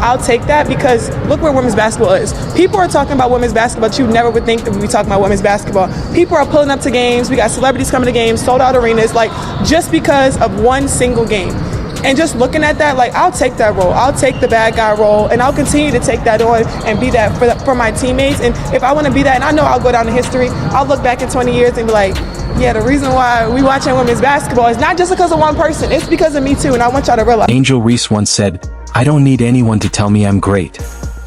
I'll take that because look where women's basketball is. People are talking about women's basketball, but you never would think that we'd be talking about women's basketball. People are pulling up to games. We got celebrities coming to games, sold out arenas, like just because of one single game. And just looking at that, like, I'll take that role. I'll take the bad guy role, and I'll continue to take that on and be that for my teammates. And if I want to be that, and I know I'll go down in history, I'll look back in 20 years and be like, yeah, the reason why we watching women's basketball is not just because of one person. It's because of me too, and I want y'all to realize. Angel Reese once said, "I don't need anyone to tell me I'm great.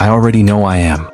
I already know I am."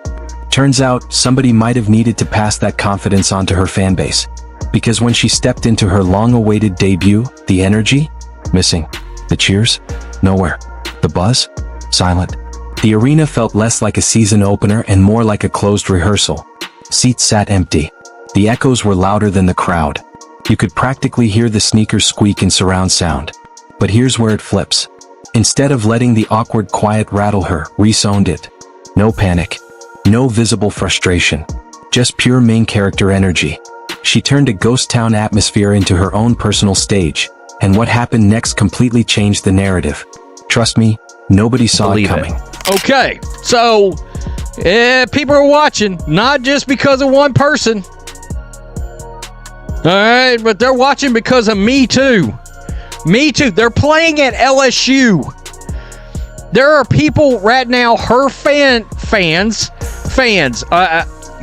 Turns out, somebody might have needed to pass that confidence on to her fan base. Because when she stepped into her long-awaited debut, the energy? Missing. The cheers? Nowhere. The buzz? Silent. The arena felt less like a season opener and more like a closed rehearsal. Seats sat empty. The echoes were louder than the crowd. You could practically hear the sneakers squeak in surround sound. But here's where it flips. Instead of letting the awkward quiet rattle her, Reese owned it. No panic. No visible frustration. Just pure main character energy. She turned a ghost town atmosphere into her own personal stage. And what happened next completely changed the narrative. Trust me, nobody saw it coming. Okay, so people are watching, not just because of one person. All right, but they're watching because of Me Too. Me Too. They're playing at LSU. There are people right now, her fans.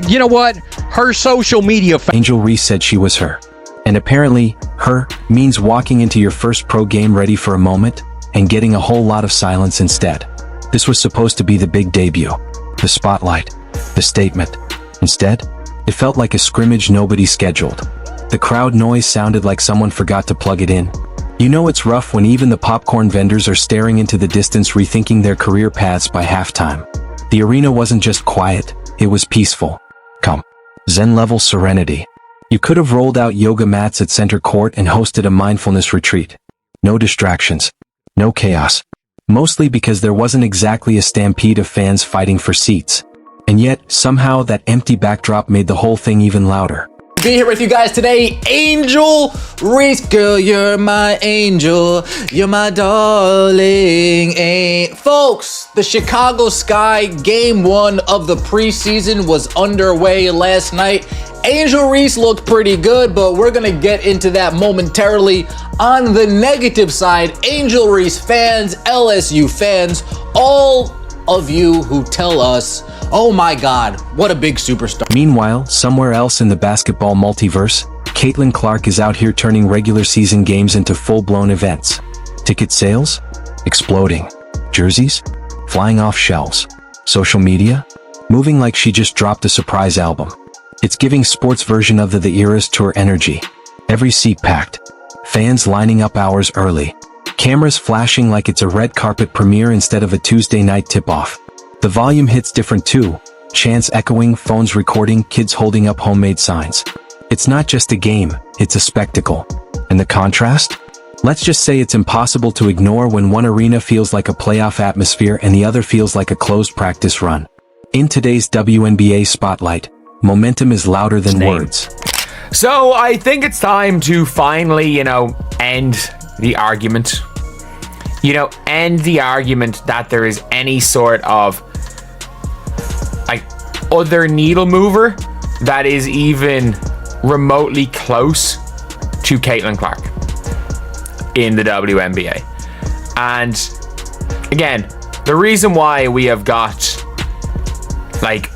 You know what? Her social media fans. Angel Reese said she was her. And apparently, her means walking into your first pro game ready for a moment and getting a whole lot of silence instead. This was supposed to be the big debut, the spotlight, the statement. Instead, it felt like a scrimmage nobody scheduled. The crowd noise sounded like someone forgot to plug it in. You know it's rough when even the popcorn vendors are staring into the distance rethinking their career paths by halftime. The arena wasn't just quiet, it was peaceful. Calm. Zen-level serenity. You could have rolled out yoga mats at center court and hosted a mindfulness retreat. No distractions. No chaos. Mostly because there wasn't exactly a stampede of fans fighting for seats. And yet, somehow that empty backdrop made the whole thing even louder. Be here with you guys today, Angel Reese. Girl, you're my angel, you're my darling. Folks, the Chicago Sky Game 1 of the preseason was underway last night. Angel Reese looked pretty good, but we're gonna get into that momentarily. On the negative side, Angel Reese fans, LSU fans, all of you who tell us, oh my God, what a big superstar. Meanwhile, somewhere else in the basketball multiverse, Caitlin Clark is out here turning regular season games into full-blown events. Ticket sales? Exploding. Jerseys? Flying off shelves. Social media? Moving like she just dropped a surprise album. It's giving sports version of the Eras Tour energy. Every seat packed. Fans lining up hours early. Cameras flashing like it's a red carpet premiere instead of a Tuesday night tip-off. The volume hits different too. Chants echoing, phones recording, kids holding up homemade signs. It's not just a game, it's a spectacle. And the contrast? Let's just say it's impossible to ignore when one arena feels like a playoff atmosphere and the other feels like a closed practice run. In today's WNBA spotlight, momentum is louder than words. So I think it's time to finally, end the argument. End the argument that there is any sort of other needle mover that is even remotely close to Caitlin Clark in the WNBA. And again, the reason why we have got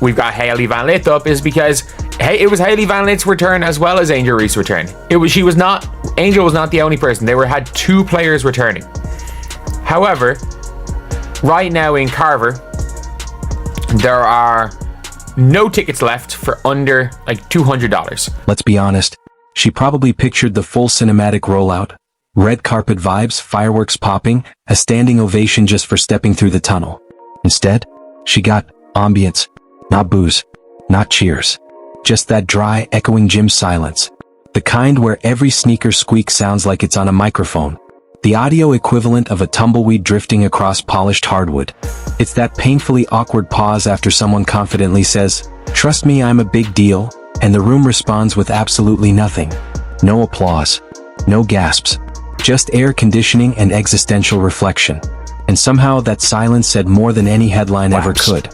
we've got Hailey Van Lith up is because it was Hailey Van Lith's return as well as Angel Reese's return. Angel was not the only person. They had two players returning. However, right now in Carver, there are no tickets left for under $200. Let's be honest, she probably pictured the full cinematic rollout. Red carpet vibes, fireworks popping, a standing ovation just for stepping through the tunnel. Instead, she got ambience, not booze, not cheers. Just that dry, echoing gym silence. The kind where every sneaker squeak sounds like it's on a microphone. The audio equivalent of a tumbleweed drifting across polished hardwood. It's that painfully awkward pause after someone confidently says, "Trust me, I'm a big deal," and the room responds with absolutely nothing. No applause. No gasps. Just air conditioning and existential reflection. And somehow that silence said more than any headline ever could.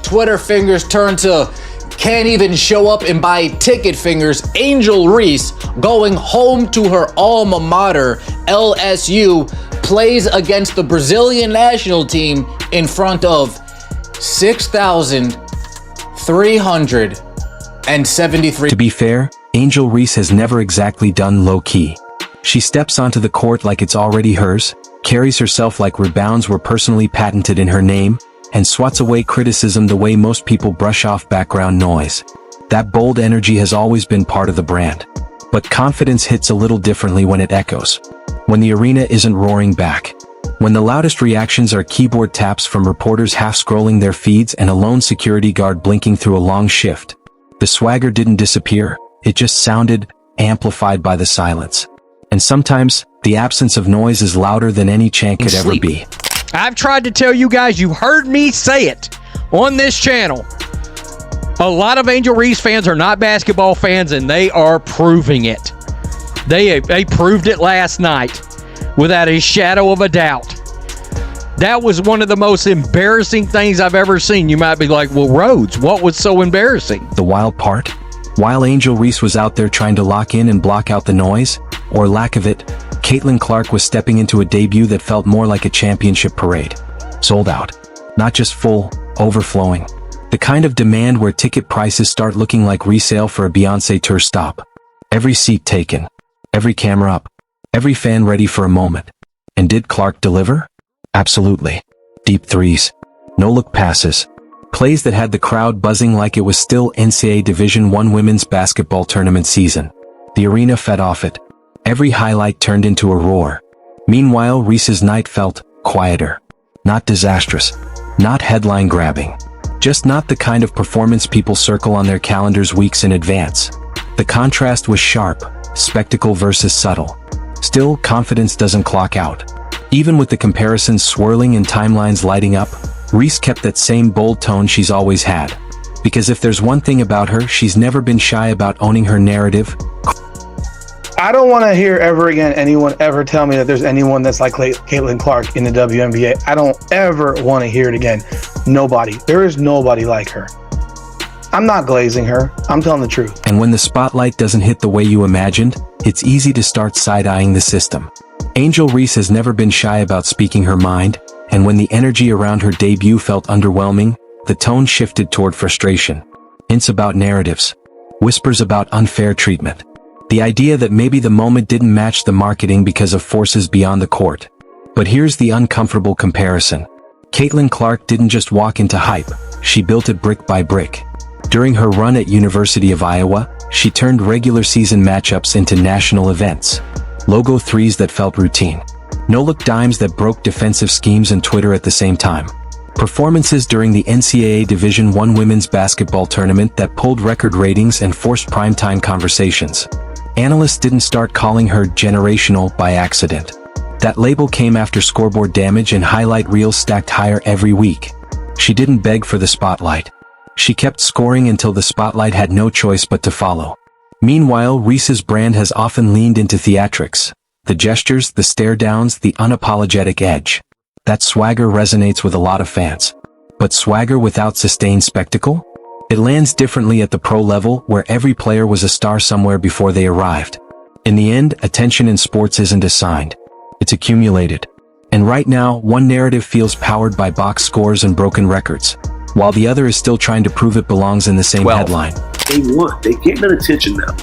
Twitter fingers turn to can't even show up and buy ticket fingers. Angel Reese going home to her alma mater, LSU, plays against the Brazilian national team in front of 6,373. To be fair, Angel Reese has never exactly done low-key. She steps onto the court like it's already hers, carries herself like rebounds were personally patented in her name, and swats away criticism the way most people brush off background noise. That bold energy has always been part of the brand. But confidence hits a little differently when it echoes. When the arena isn't roaring back. When the loudest reactions are keyboard taps from reporters half-scrolling their feeds and a lone security guard blinking through a long shift. The swagger didn't disappear, it just sounded, amplified by the silence. And sometimes, the absence of noise is louder than any chant could ever be. I've tried to tell you guys, you heard me say it on this channel. A lot of Angel Reese fans are not basketball fans, and they are proving it. They proved it last night without a shadow of a doubt. That was one of the most embarrassing things I've ever seen. You might be like, well, Rhodes, what was so embarrassing? The wild part? While Angel Reese was out there trying to lock in and block out the noise, or lack of it, Caitlin Clark was stepping into a debut that felt more like a championship parade. Sold out. Not just full, overflowing. The kind of demand where ticket prices start looking like resale for a Beyoncé tour stop. Every seat taken. Every camera up. Every fan ready for a moment. And did Clark deliver? Absolutely. Deep threes. No-look passes. Plays that had the crowd buzzing like it was still NCAA Division I women's basketball tournament season. The arena fed off it. Every highlight turned into a roar. Meanwhile, Reese's night felt quieter. Not disastrous. Not headline-grabbing. Just not the kind of performance people circle on their calendars weeks in advance. The contrast was sharp, spectacle versus subtle. Still, confidence doesn't clock out. Even with the comparisons swirling and timelines lighting up, Reese kept that same bold tone she's always had. Because if there's one thing about her, she's never been shy about owning her narrative. I don't want to hear ever again anyone ever tell me that there's anyone that's like Caitlin Clark in the WNBA. I don't ever want to hear it again. Nobody. There is nobody like her. I'm not glazing her. I'm telling the truth. And when the spotlight doesn't hit the way you imagined, it's easy to start side-eyeing the system. Angel Reese has never been shy about speaking her mind, and when the energy around her debut felt underwhelming, the tone shifted toward frustration. Hints about narratives. Whispers about unfair treatment. The idea that maybe the moment didn't match the marketing because of forces beyond the court. But here's the uncomfortable comparison. Caitlin Clark didn't just walk into hype, she built it brick by brick. During her run at University of Iowa, she turned regular season matchups into national events. Logo threes that felt routine. No-look dimes that broke defensive schemes and Twitter at the same time. Performances during the NCAA Division I women's basketball tournament that pulled record ratings and forced primetime conversations. Analysts didn't start calling her generational by accident. That label came after scoreboard damage and highlight reels stacked higher every week. She didn't beg for the spotlight. She kept scoring until the spotlight had no choice but to follow. Meanwhile, Reese's brand has often leaned into theatrics. The gestures, the stare-downs, the unapologetic edge. That swagger resonates with a lot of fans. But swagger without sustained spectacle? It lands differently at the pro level, where every player was a star somewhere before they arrived. In the end, attention in sports isn't assigned. It's accumulated. And right now, one narrative feels powered by box scores and broken records, while the other is still trying to prove it belongs in the same headline. They get that attention now.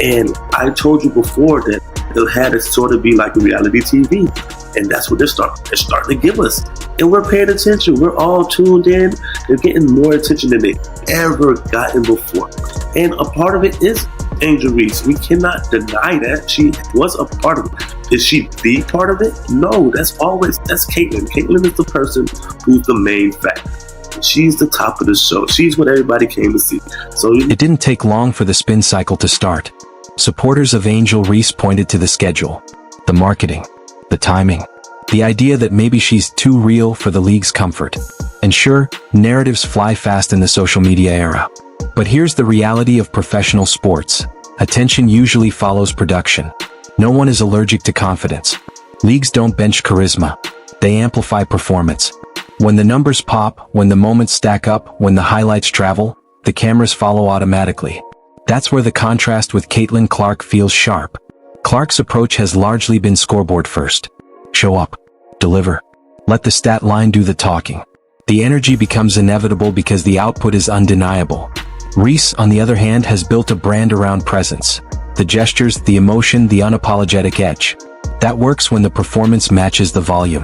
And I told you before that it had to sort of be like reality TV. And that's what they're starting to give us. And we're paying attention. We're all tuned in. They're getting more attention than they've ever gotten before. And a part of it is Angel Reese. We cannot deny that. She was a part of it. Is she the part of it? No, that's Caitlin. Caitlin is the person who's the main factor. She's the top of the show. She's what everybody came to see. So it didn't take long for the spin cycle to start. Supporters of Angel Reese pointed to the schedule, the marketing, the timing, the idea that maybe she's too real for the league's comfort. And sure, narratives fly fast in the social media era. But here's the reality of professional sports. Attention usually follows production. No one is allergic to confidence. Leagues don't bench charisma. They amplify performance. When the numbers pop, when the moments stack up, when the highlights travel, the cameras follow automatically. That's where the contrast with Caitlin Clark feels sharp. Clark's approach has largely been scoreboard first. Show up. Deliver. Let the stat line do the talking. The energy becomes inevitable because the output is undeniable. Reese, on the other hand, has built a brand around presence. The gestures, the emotion, the unapologetic edge. That works when the performance matches the volume.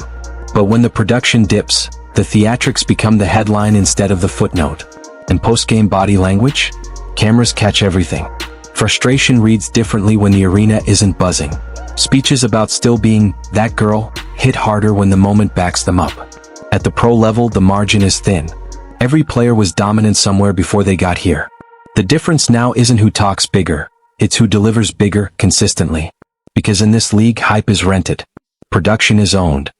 But when the production dips, the theatrics become the headline instead of the footnote. And post-game body language? Cameras catch everything. Frustration reads differently when the arena isn't buzzing. Speeches about still being that girl hit harder when the moment backs them up. At the pro level, the margin is thin. Every player was dominant somewhere before they got here. The difference now isn't who talks bigger, it's who delivers bigger consistently. Because in this league, hype is rented. Production is owned.